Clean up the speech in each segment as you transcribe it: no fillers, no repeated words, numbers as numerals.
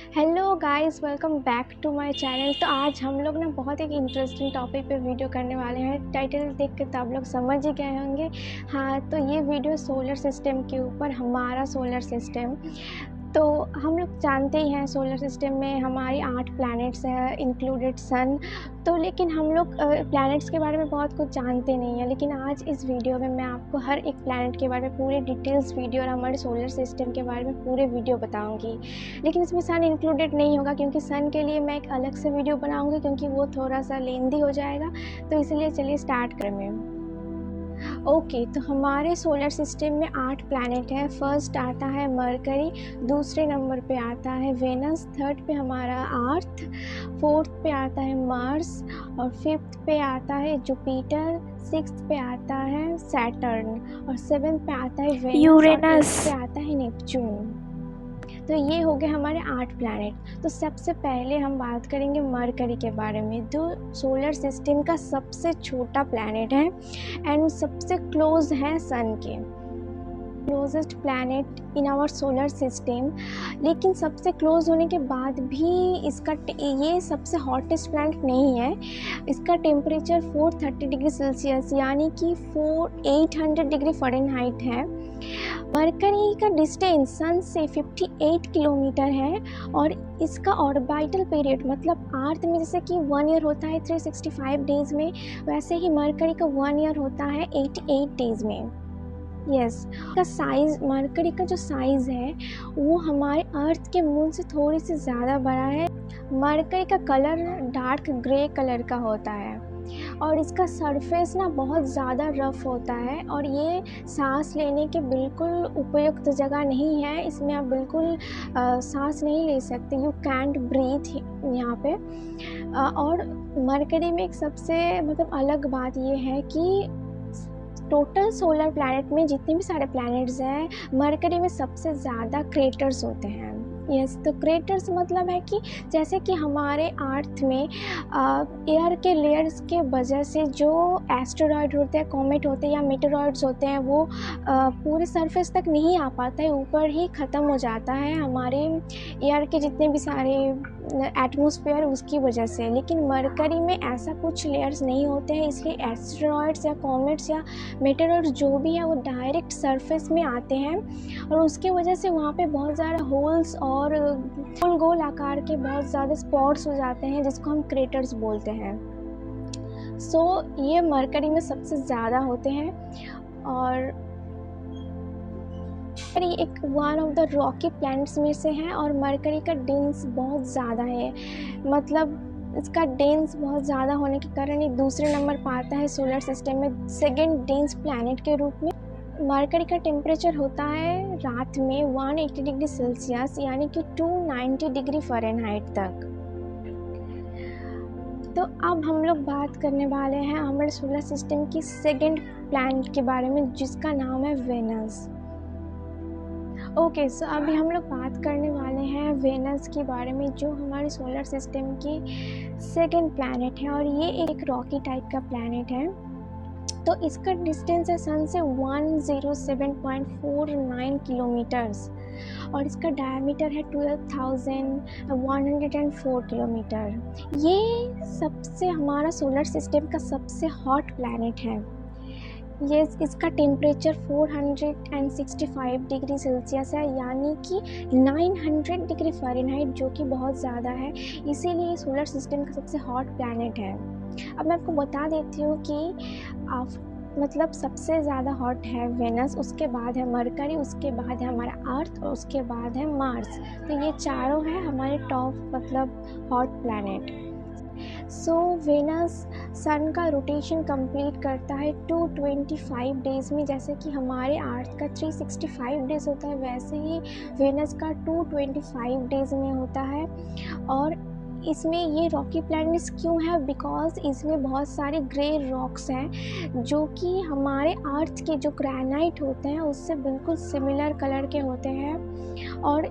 Hello guys, welcome back to my channel. तो आज हम लोग ना बहुत एक इंटरेस्टिंग टॉपिक पे वीडियो करने वाले हैं। टाइटल देख के तो आप लोग समझ ही गए होंगे। हाँ, तो ये वीडियो सोलर सिस्टम के ऊपर, हमारा सोलर सिस्टम। तो हम लोग जानते ही हैं सोलर सिस्टम में हमारी 8 प्लैनेट्स हैं, इंक्लूडेड सन। तो लेकिन हम लोग प्लैनेट्स के बारे में बहुत कुछ जानते नहीं हैं। लेकिन आज इस वीडियो में मैं आपको हर एक प्लैनेट के बारे में पूरे डिटेल्स वीडियो और हमारे सोलर सिस्टम के बारे में पूरे वीडियो बताऊंगी। लेकिन इसमें सन इंक्लूडेड नहीं होगा, क्योंकि सन के लिए मैं एक अलग से वीडियो बनाऊंगी, क्योंकि वो थोड़ा सा लेंदी हो जाएगा। तो इसलिए चलिए स्टार्ट करें। ओके, तो हमारे सोलर सिस्टम में 8 प्लैनेट है। फर्स्ट आता है मरकरी, दूसरे नंबर पे आता है वेनस, थर्ड पे हमारा अर्थ, फोर्थ पे आता है मार्स और फिफ्थ पे आता है जुपिटर, सिक्स्थ पे आता है सैटर्न और सेवेंथ पे आता है वेनस, यूरेनस, पे आता है नेपच्यून। तो ये हो गए हमारे 8 प्लैनेट। तो सबसे पहले हम बात करेंगे मरकरी के बारे में, जो सोलर सिस्टम का सबसे छोटा प्लैनेट है एंड सबसे क्लोज है सन के, closest planet in our solar system. लेकिन सबसे क्लोज होने के बाद भी ये सबसे हॉटेस्ट प्लैनेट नहीं है। इसका टेम्परेचर 430 डिग्री सेल्सियस यानी कि 800 डिग्री फ़ारेनहाइट है। मरकरी का डिस्टेंस सन से 58 किलोमीटर है और इसका ऑर्बिटल पीरियड, मतलब अर्थ में जैसे कि 1 ईयर होता है 365 डेज़ में, वैसे ही मरकरी का 1 ईयर होता है 88 डेज़ में। यस, का साइज़, मरकरी का जो साइज़ है वो हमारे अर्थ के मून से थोड़ी सी ज़्यादा बड़ा है। मरकरी का कलर डार्क ग्रे कलर का होता है और इसका सरफेस ना बहुत ज़्यादा रफ़ होता है और ये सांस लेने के बिल्कुल उपयुक्त जगह नहीं है। इसमें आप बिल्कुल सांस नहीं ले सकते, यू कैंट ब्रीथ यहाँ पे। और मरकरी में एक सबसे मतलब अलग बात ये है कि टोटल सोलर प्लैनेट में जितने भी सारे प्लैनेट्स हैं, मरकरी में सबसे ज़्यादा क्रेटर्स होते हैं। यस, तो क्रेटर्स मतलब है कि जैसे कि हमारे अर्थ में एयर के लेयर्स के वजह से जो एस्टेरॉयड होते हैं, कॉमेट होते हैं या मीटेरॉइड्स होते हैं, वो पूरे सरफेस तक नहीं आ पाता है, ऊपर ही ख़त्म हो जाता है हमारे एयर के जितने भी सारे एटमॉस्फेयर उसकी वजह से। लेकिन मरकरी में ऐसा कुछ लेयर्स नहीं होते हैं, इसलिए एस्टेरॉयड्स या कॉमेट्स या मीटेरॉइड्स जो भी है वो डायरेक्ट सरफेस में आते हैं और उसकी वजह से वहाँ पे बहुत ज़्यादा होल्स और फुल गोल आकार के बहुत ज़्यादा स्पॉट्स हो जाते हैं, जिसको हम क्रेटर्स बोलते हैं। ये मरकरी में सबसे ज़्यादा होते हैं और एक one of the Rocky planets में से है और मरकरी का डेंस बहुत ज़्यादा है। मतलब इसका डेंस बहुत ज़्यादा होने के कारण ये दूसरे नंबर पर आता है सोलर सिस्टम में सेकेंड डेंस प्लैनेट के रूप में। मरकरी का टेम्परेचर होता है रात में 180 डिग्री सेल्सियस यानी कि 290 डिग्री फ़ारेनहाइट तक। तो अब हम लोग बात करने वाले हैं हमारे सोलर सिस्टम की सेकेंड प्लैनेट के बारे में, जिसका नाम है वेनस। ओके, सो अभी हम लोग बात करने वाले हैं वेनस के बारे में, जो हमारे सोलर सिस्टम की सेकेंड प्लैनेट है और ये एक रॉकी टाइप का प्लैनेट है। तो इसका डिस्टेंस है सन से 107.49 किलोमीटर्स और इसका डायमीटर है 12,104 किलोमीटर। ये सबसे हमारा सोलर सिस्टम का सबसे हॉट प्लैनेट है। ये इसका टेम्परेचर 465 डिग्री सेल्सियस है यानी कि 900 डिग्री फ़ारेनहाइट, जो कि बहुत ज़्यादा है, इसीलिए सोलर सिस्टम का सबसे हॉट प्लैनेट है। अब मैं आपको बता देती हूँ कि मतलब सबसे ज़्यादा हॉट है वेनस, उसके बाद है मरकरी, उसके बाद है हमारा अर्थ और उसके बाद है मार्स। तो ये चारों हैं हमारे टॉप मतलब हॉट प्लैनेट। वेनस सन का रोटेशन कंप्लीट करता है 225 डेज़ में। जैसे कि हमारे अर्थ का 365 डेज़ होता है, वैसे ही वेनस का 225 डेज़ में होता है। और इसमें ये रॉकी प्लैनेट्स क्यों है? बिकॉज इसमें बहुत सारे ग्रे रॉक्स हैं जो कि हमारे अर्थ के जो ग्रेनाइट होते हैं उससे बिल्कुल सिमिलर कलर के होते हैं और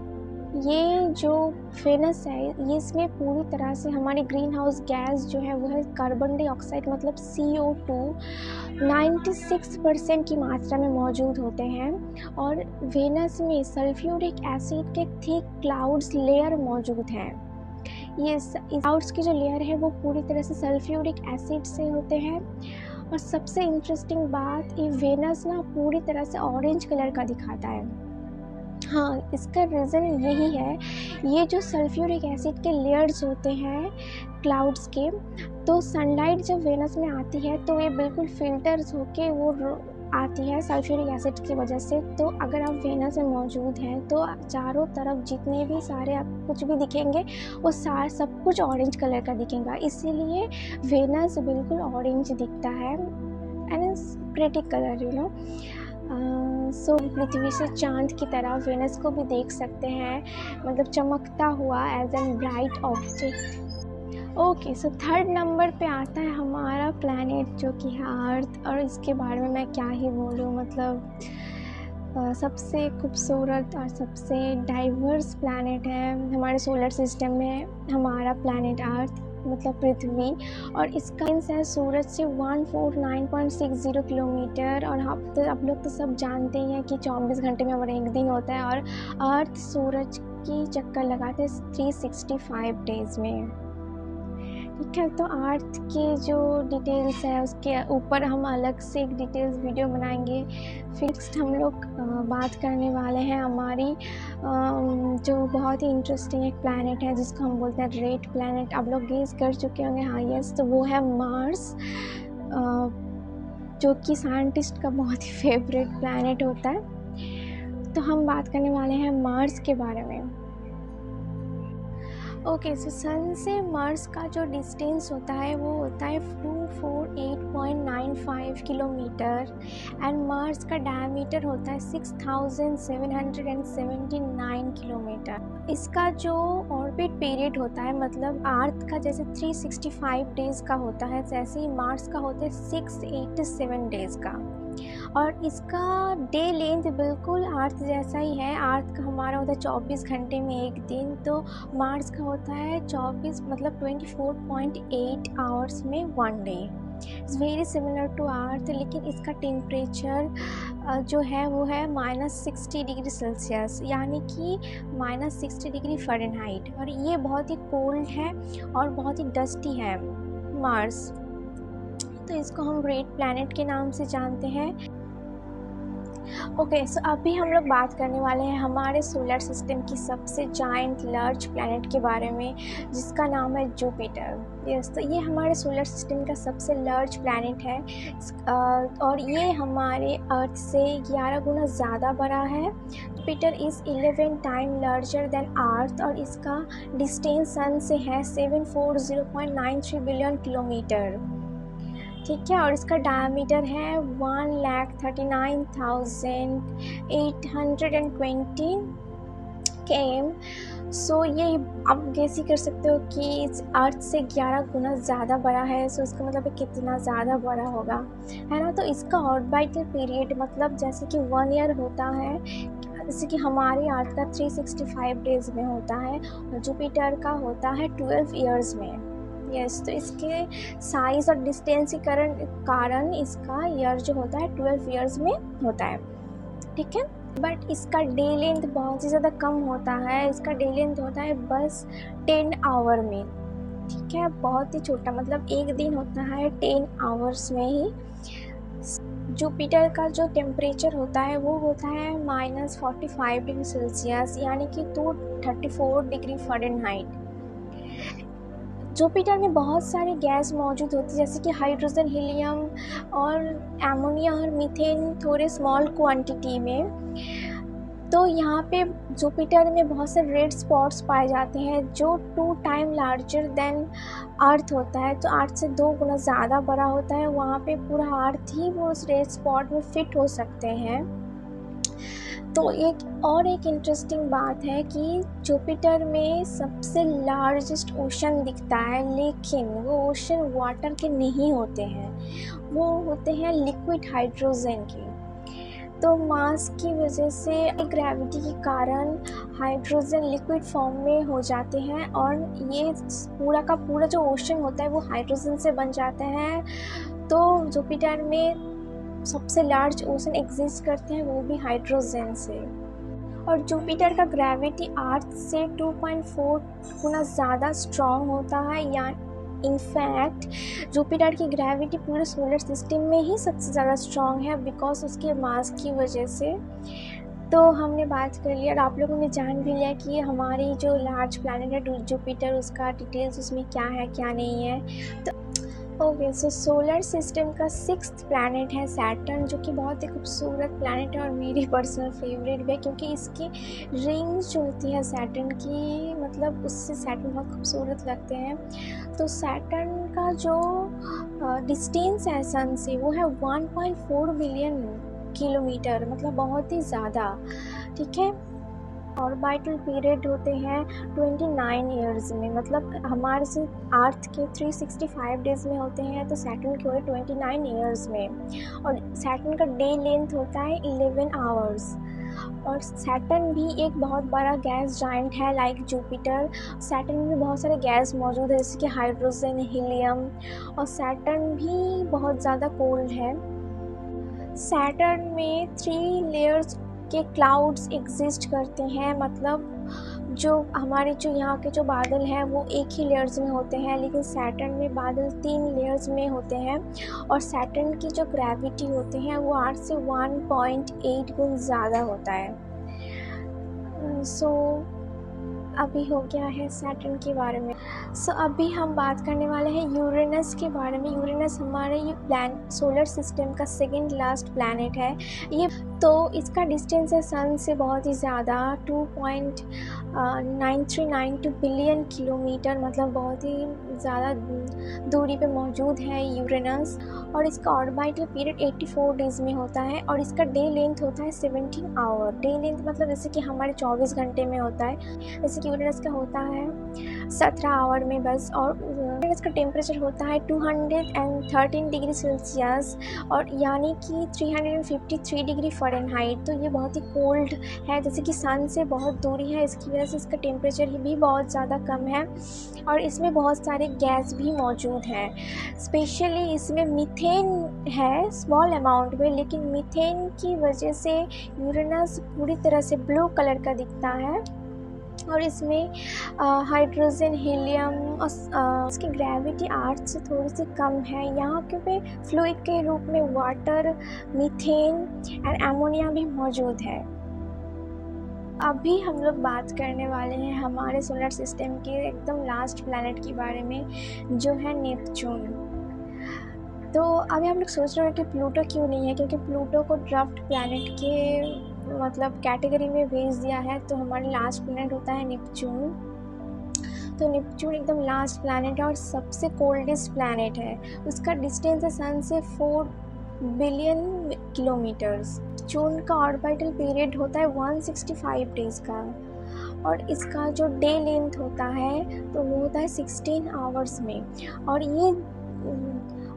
ये जो वेनस है ये इसमें पूरी तरह से हमारी ग्रीन हाउस गैस जो है वो है कार्बन डाइऑक्साइड मतलब CO2 96% की मात्रा में मौजूद होते हैं। और वेनस में सल्फ्यूरिक एसिड के थिक क्लाउड्स लेयर मौजूद हैं। ये क्लाउड्स की जो लेयर है वो पूरी तरह से सल्फ्यूरिक एसिड से होते हैं। और सबसे इंटरेस्टिंग बात, ये वेनस ना पूरी तरह से ऑरेंज कलर का दिखाता है। हाँ, इसका रीज़न यही है, ये जो सल्फ्यूरिक एसिड के लेयर्स होते हैं क्लाउड्स के, तो सनलाइट जब वेनस में आती है तो ये बिल्कुल फिल्टर्स होके वो आती है सल्फ्यूरिक एसिड की वजह से। तो अगर आप वेनस में मौजूद हैं तो चारों तरफ जितने भी सारे आप कुछ भी दिखेंगे वो सब कुछ ऑरेंज कलर का दिखेगा, इसीलिए वेनस बिल्कुल ऑरेंज दिखता है and it's pretty colour you know. So पृथ्वी से चांद की तरह वेनस को भी देख सकते हैं, मतलब चमकता हुआ as an bright object. Okay, so third number पे आता है हमारा प्लैनेट जो कि है अर्थ। और इसके बारे में मैं क्या ही बोलूँ, मतलब सबसे खूबसूरत और सबसे डाइवर्स प्लैनेट है हमारे सोलर सिस्टम में हमारा प्लैनेट अर्थ मतलब पृथ्वी। और इसका डिस्टेंस है सूरज से 149.60 किलोमीटर। और आप लोग तो सब जानते ही हैं कि 24 घंटे में हमारा एक दिन होता है और अर्थ सूरज की चक्कर लगाते हैं 365 डेज़ में। ठीक है, तो अर्थ की जो डिटेल्स है उसके ऊपर हम अलग से एक डिटेल्स वीडियो बनाएंगे। फिक्स्ड हम लोग बात करने वाले हैं हमारी जो बहुत ही इंटरेस्टिंग एक प्लैनेट है जिसको हम बोलते हैं रेड प्लैनेट। आप लोग गेस कर चुके होंगे, हाँ यस, तो वो है मार्स, जो कि साइंटिस्ट का बहुत ही फेवरेट प्लैनेट होता है। तो हम बात करने वाले हैं मार्स के बारे में। ओके, सो सन से मार्स का जो डिस्टेंस होता है वो होता है 248.95 किलोमीटर एंड मार्स का डायमीटर होता है 6779 किलोमीटर। इसका जो ऑर्बिट पीरियड होता है, मतलब अर्थ का जैसे 365 डेज़ का होता है, जैसे ही मार्स का होता है 687 डेज़ का। और इसका डे लेंथ बिल्कुल अर्थ जैसा ही है। अर्थ का हमारा होता है 24 घंटे में एक दिन, तो मार्स का होता है 24 मतलब 24.8 आवर्स में one day. It's very similar to Earth, लेकिन इसका टेम्परेचर जो है वो है -60 डिग्री सेल्सियस, यानी कि -60 डिग्री फ़ारेनहाइट। और ये बहुत ही कोल्ड है और बहुत ही डस्टी है मार्स, तो इसको हम रेड प्लैनेट के नाम से जानते हैं। ओके, सो अभी हम लोग बात करने वाले हैं हमारे सोलर सिस्टम की सबसे जायंट लार्ज प्लैनेट के बारे में, जिसका नाम है जुपिटर। यस, तो ये हमारे सोलर सिस्टम का सबसे लार्ज प्लैनेट है और ये हमारे अर्थ से 11 गुना ज़्यादा बड़ा है। Jupiter is 11 time larger than earth और इसका डिस्टेंस सन से है 740.93 बिलियन किलोमीटर। ठीक है, और इसका डायमीटर है 1,39,820 km। सो ये आप गेस ही कर सकते हो कि इस अर्थ से 11 गुना ज़्यादा बड़ा है। सो इसका मतलब कितना ज़्यादा बड़ा होगा, है ना। तो इसका ऑर्बिटल पीरियड मतलब जैसे कि 1 ईयर होता है, जैसे कि हमारे अर्थ का 365 डेज़ में होता है और जुपिटर का होता है 12 ईयर्स में। यस, तो इसके साइज़ और डिस्टेंस के कारण इसका ईयर जो होता है 12 ईयर्स में होता है। ठीक है, बट इसका डे लेंथ बहुत ही ज़्यादा कम होता है। इसका डे लेंथ होता है बस 10 आवर में। ठीक है, बहुत ही छोटा, मतलब एक दिन होता है 10 आवर्स में ही। जुपिटर का जो टेम्परेचर होता है वो होता है -45 डिग्री सेल्सियस, यानी कि 234 डिग्री फ़ारेनहाइट। जुपिटर में बहुत सारी गैस मौजूद होती है, जैसे कि हाइड्रोजन, हीलियम और एमोनिया और मीथेन थोड़े स्मॉल क्वांटिटी में। तो यहाँ पे जुपिटर में बहुत से रेड स्पॉट्स पाए जाते हैं जो 2 टाइम लार्जर देन अर्थ होता है, तो अर्थ से 2 गुना ज़्यादा बड़ा होता है। वहाँ पे पूरा अर्थ ही वो उस रेड स्पॉट में फिट हो सकते हैं। तो एक इंटरेस्टिंग बात है कि जुपिटर में सबसे लार्जेस्ट ओशन दिखता है, लेकिन वो ओशन वाटर के नहीं होते हैं, वो होते हैं लिक्विड हाइड्रोजन के। तो मास की वजह से ग्रेविटी के कारण हाइड्रोजन लिक्विड फॉर्म में हो जाते हैं और ये पूरा का पूरा जो ओशन होता है वो हाइड्रोजन से बन जाता है। तो जुपिटर में सबसे लार्ज ओशन एग्जिस्ट करते हैं वो भी हाइड्रोजन से। और जुपिटर का ग्रेविटी अर्थ से 2.4 गुना ज़्यादा स्ट्रॉन्ग होता है। या इनफैक्ट जुपिटर की ग्रेविटी पूरे सोलर सिस्टम में ही सबसे ज़्यादा स्ट्रॉन्ग है बिकॉज उसके मास की वजह से। तो हमने बात कर लिया और आप लोगों ने जान भी लिया कि हमारी जो लार्ज प्लैनेट है जुपिटर, उसका डिटेल्स उसमें क्या है क्या नहीं है। तो ओके, सो सोलर सिस्टम का 6th प्लैनेट है सैटर्न, जो कि बहुत ही खूबसूरत प्लैनेट है और मेरी पर्सनल फेवरेट भी है क्योंकि इसकी रिंग्स जो होती है सैटर्न की, मतलब उससे सैटर्न बहुत खूबसूरत लगते हैं। तो सैटर्न का जो डिस्टेंस है सन से वो है 1.4 बिलियन किलोमीटर, मतलब बहुत ही ज़्यादा। ठीक है, ऑर्बिटल पीरियड होते हैं 29 ईयर्स में, मतलब हमारे से अर्थ के 365 डेज में होते हैं, तो सैटर्न के होते 29 ईयर्स में। और सैटर्न का डे लेंथ होता है 11 आवर्स। और सैटर्न भी एक बहुत बड़ा गैस जाइंट है लाइक जुपिटर। सैटर्न में बहुत सारे गैस मौजूद है जैसे कि हाइड्रोजन, हीलियम, और सैटर्न भी बहुत ज़्यादा कोल्ड है। सैटर्न में 3 लेयर्स के क्लाउड्स एग्जिस्ट करते हैं, मतलब जो हमारे जो यहाँ के जो बादल हैं वो एक ही लेयर्स में होते हैं, लेकिन सैटर्न में बादल 3 लेयर्स में होते हैं। और सैटर्न की जो ग्रेविटी होती है वो अर्थ से 1.8 गुना ज़्यादा होता है। सो अभी हो गया है सैटर्न के बारे में। सो अभी हम बात करने वाले हैं यूरेनस के बारे में। यूरेनस हमारे ये सोलर सिस्टम का 2nd लास्ट प्लैनेट है। ये तो इसका डिस्टेंस है सन से बहुत ही ज़्यादा 2.9392 बिलियन किलोमीटर, मतलब बहुत ही ज़्यादा दूरी पे मौजूद है यूरेनस। और इसका ऑर्बिटल पीरियड 84 डेज में होता है और इसका डे लेंथ होता है 17 आवर। डे लेंथ मतलब जैसे कि हमारे 24 घंटे में होता है, जैसे कि यूरेनस का होता है 17 आवर में बस। और यूरेनस का टेम्परेचर होता है 213 डिग्री सेल्सियस, और यानी कि 353 डिग्री फ़ारेनहाइट। तो ये बहुत ही कोल्ड है, जैसे कि सन से बहुत दूरी है, इसकी वजह से इसका टेम्परेचर भी बहुत ज़्यादा कम है। और इसमें बहुत सारे गैस भी मौजूद हैं, स्पेशली इसमें मीथेन है स्मॉल अमाउंट में, लेकिन मीथेन की वजह से यूरेनस पूरी तरह से ब्लू कलर का दिखता है। और इसमें हाइड्रोजन, हीलियम और इसकी ग्रेविटी अर्थ से थोड़ी सी कम है। यहाँ पे फ्लूइड के रूप में वाटर, मीथेन एंड एमोनिया भी मौजूद है। अभी हम लोग बात करने वाले हैं हमारे सोलर सिस्टम के एकदम लास्ट प्लैनेट के बारे में, जो है नेपच्यून। तो अभी हम लोग सोच रहे हैं कि प्लूटो क्यों नहीं है, क्योंकि प्लूटो को ड्राफ्ट प्लैनेट के मतलब कैटेगरी में भेज दिया है। तो हमारा लास्ट प्लैनेट होता है नेपच्यून। तो नेपच्यून एकदम लास्ट प्लैनेट है और सबसे कोल्डेस्ट प्लैनेट है। उसका डिस्टेंस है सन से 4 बिलियन किलोमीटर्स। नेपच्यून का ऑर्बिटल पीरियड होता है 165 डेज का, और इसका जो डे लेंथ होता है तो वो होता है 16 आवर्स में।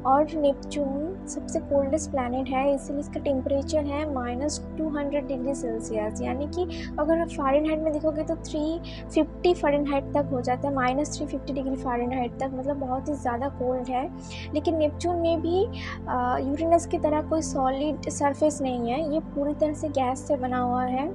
और नेपच्यून सबसे कोल्डेस्ट प्लैनेट है, इसलिए इसका टेम्परेचर है -200 डिग्री सेल्सियस, यानी कि अगर आप फ़ारेनहाइट में देखोगे तो 350 फ़ारेनहाइट तक हो जाता है, -350 डिग्री फ़ारेनहाइट तक, मतलब बहुत ही ज़्यादा कोल्ड है। लेकिन नेपच्यून में भी यूरेनस की तरह कोई सॉलिड सरफेस नहीं है, ये पूरी तरह से गैस से बना हुआ है।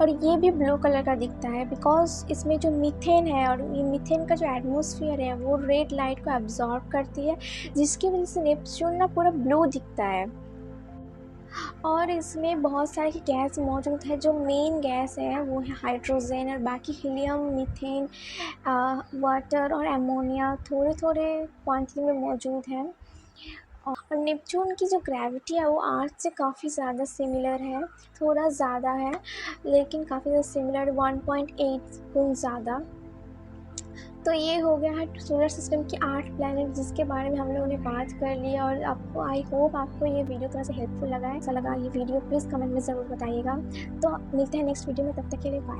और ये भी ब्लू कलर का दिखता है बिकॉज इसमें जो मीथेन है, और ये मीथेन का जो एटमॉस्फेयर है वो रेड लाइट को एब्जॉर्ब करती है, जिसकी वजह से नेपच्यून ना पूरा ब्लू दिखता है। और इसमें बहुत सारी गैस मौजूद है। जो मेन गैस है वो है हाइड्रोजन, और बाकी हीलियम, मीथेन, वाटर और एमोनिया थोड़े थोड़े क्वांटिटी में मौजूद है। और नेपच्यून की जो ग्रेविटी है वो अर्थ से काफ़ी ज़्यादा सिमिलर है, थोड़ा ज़्यादा है लेकिन काफ़ी ज़्यादा सिमिलर, 1.8 गुना ज़्यादा। तो ये हो गया है सोलर सिस्टम के 8 प्लैनेट जिसके बारे में हम लोगों ने बात कर लिया। और आपको आई होप आपको ये वीडियो थोड़ा सा हेल्पफुल लगा है। ऐसा लगा ये वीडियो प्लीज़ कमेंट में ज़रूर बताइएगा। तो मिलते हैं नेक्स्ट वीडियो में, तब तक के लिए बाय।